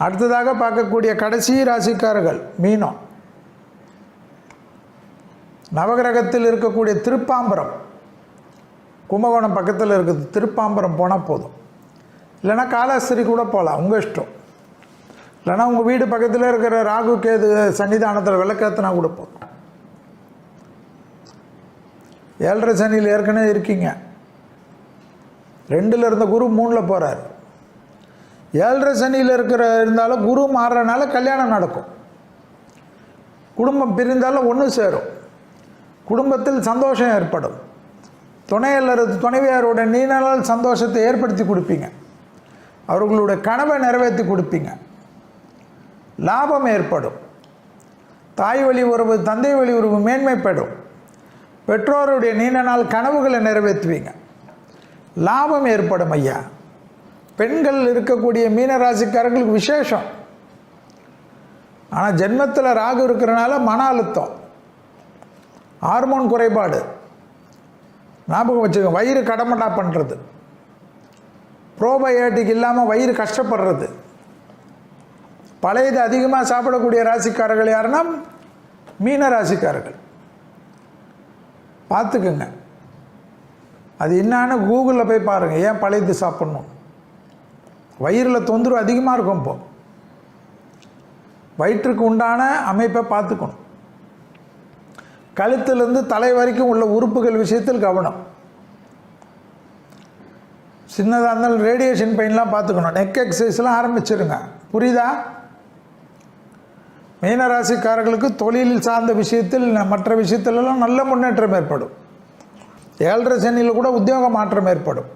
அடுத்ததாக பார்க்கக்கூடிய கடைசி ராசிக்காரர்கள் மீனம். நவகிரகத்தில் இருக்கக்கூடிய திருப்பாம்பரம், கும்பகோணம் பக்கத்தில் இருக்குது, திருப்பாம்பரம் போனால் போதும். இல்லைன்னா காலாஸ்திரி கூட போகலாம், உங்கள் இஷ்டம். இல்லைன்னா உங்கள் வீடு பக்கத்தில் இருக்கிற ராகு கேது சன்னிதானத்தில் விளக்கேற்றினா கூட போதும். 7.5 சனியில் ஏற்கனவே இருக்கீங்க. 2ல் இருந்த குரு 3ல் போகிறார். 7.5 சனியில் இருந்தாலும் குரு மாறுறதுனால கல்யாணம் நடக்கும். குடும்பம் பிரிந்தாலும் ஒன்று சேரும். குடும்பத்தில் சந்தோஷம் ஏற்படும். துணைவியாரோட நீண்ட நாள் சந்தோஷத்தை ஏற்படுத்தி கொடுப்பீங்க. அவர்களுடைய கனவை நிறைவேற்றி கொடுப்பீங்க. லாபம் ஏற்படும். தாய் வழி உறவு, தந்தை வழி உறவு மேன்மைப்படும். பெற்றோருடைய நீண்ட நாள் கனவுகளை நிறைவேற்றுவீங்க. லாபம் ஏற்படும் ஐயா. பெண்கள் இருக்கக்கூடிய மீனராசிக்காரர்களுக்கு விசேஷம். ஆனால் ஜென்மத்தில் ராகு இருக்கிறனால மன அழுத்தம், ஹார்மோன் குறைபாடு, ஞாபகம் வச்சுக்கோங்க. வயிறு கடமடா பண்ணுறது, ப்ரோபயோட்டிக் இல்லாமல் வயிறு கஷ்டப்படுறது. பழையது அதிகமாக சாப்பிடக்கூடிய ராசிக்காரர்கள் யாருன்னா மீன ராசிக்காரர்கள். பார்த்துக்குங்க. அது என்னான்னு கூகுளில் போய் பாருங்கள். ஏன் பழையது சாப்பிட்ணும்? வயிறில் தொந்தரவு அதிகமாக இருக்கும். இப்போ வயிற்றுக்கு உண்டான அமைப்பை பார்த்துக்கணும். கழுத்திலிருந்து தலை வரைக்கும் உள்ள உறுப்புகள் விஷயத்தில் கவனம். சின்னதாக இருந்தாலும் ரேடியேஷன் பெயின்லாம் பார்த்துக்கணும். நெக் எக்ஸசைஸ்லாம் ஆரம்பிச்சிருங்க. புரியுதா? மீனராசிக்காரர்களுக்கு தொழில் சார்ந்த விஷயத்தில் மற்ற விஷயத்திலெல்லாம் நல்ல முன்னேற்றம் ஏற்படும். 7.5 சனியில் கூட உத்தியோக மாற்றம் ஏற்படும்.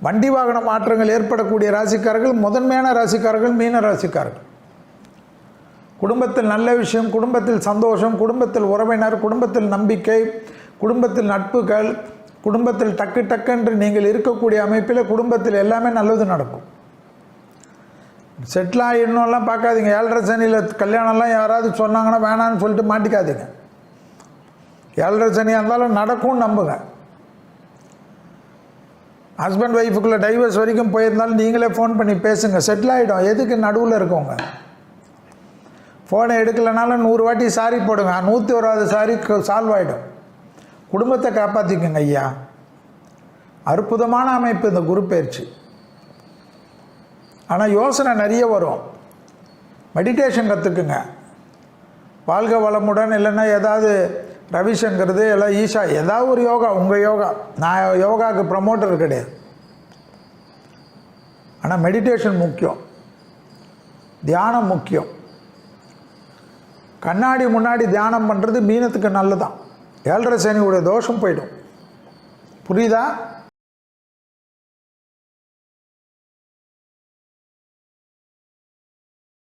வண்டி வாகன மாற்றங்கள் ஏற்படக்கூடிய ராசிக்காரர்கள் முதன்மையான ராசிக்காரர்கள் மீன ராசிக்காரர்கள். குடும்பத்தில் நல்ல விஷயம், குடும்பத்தில் சந்தோஷம், குடும்பத்தில் உறவினர், குடும்பத்தில் நம்பிக்கை, குடும்பத்தில் நட்புகள், குடும்பத்தில் டக்கு டக்குன்று நீங்கள் இருக்கக்கூடிய அமைப்பில் குடும்பத்தில் எல்லாமே நல்லது நடக்கும். செட்டில் ஆகிடணும்லாம் பார்க்காதீங்க. 7.5 சனியில் கல்யாணம்லாம் யாராவது சொன்னாங்கன்னா வேணான்னு சொல்லிட்டு மாட்டிக்காதீங்க. 7.5 சனியாக இருந்தாலும் நடக்கும் நம்புங்க. ஹஸ்பண்ட் ஒய்ஃபுக்குள்ளே டைவர்ஸ் வரைக்கும் போயிருந்தாலும் நீங்களே ஃபோன் பண்ணி பேசுங்க, செட்டில் ஆகிடும். எதுக்கு நடுவில் இருக்கவங்க? ஃபோனை எடுக்கலைனாலும் 100 வாட்டி சாரி போடுங்க, 101வது சாரி சால்வ் ஆகிடும். குடும்பத்தை காப்பாற்றிக்குங்க ஐயா. அற்புதமான அமைப்பு இந்த குரு பயிற்சி. ஆனால் யோசனை நிறைய வரும். மெடிடேஷன் கற்றுக்குங்க. வாழ்க வளமுடன், இல்லைன்னா ஏதாவது ரவிசங்கர்து, எல்லாம் ஈஷா, ஏதாவது ஒரு யோகா, உங்கள் யோகா. நான் யோகாவுக்கு ப்ரமோட்டர் கிடையாது. ஆனால் மெடிடேஷன் முக்கியம், தியானம் முக்கியம். கண்ணாடி முன்னாடி தியானம் பண்ணுறது மீனத்துக்கு நல்லதான். 7.5 சனியுடைய தோஷம் போயிடும். புரியுதா?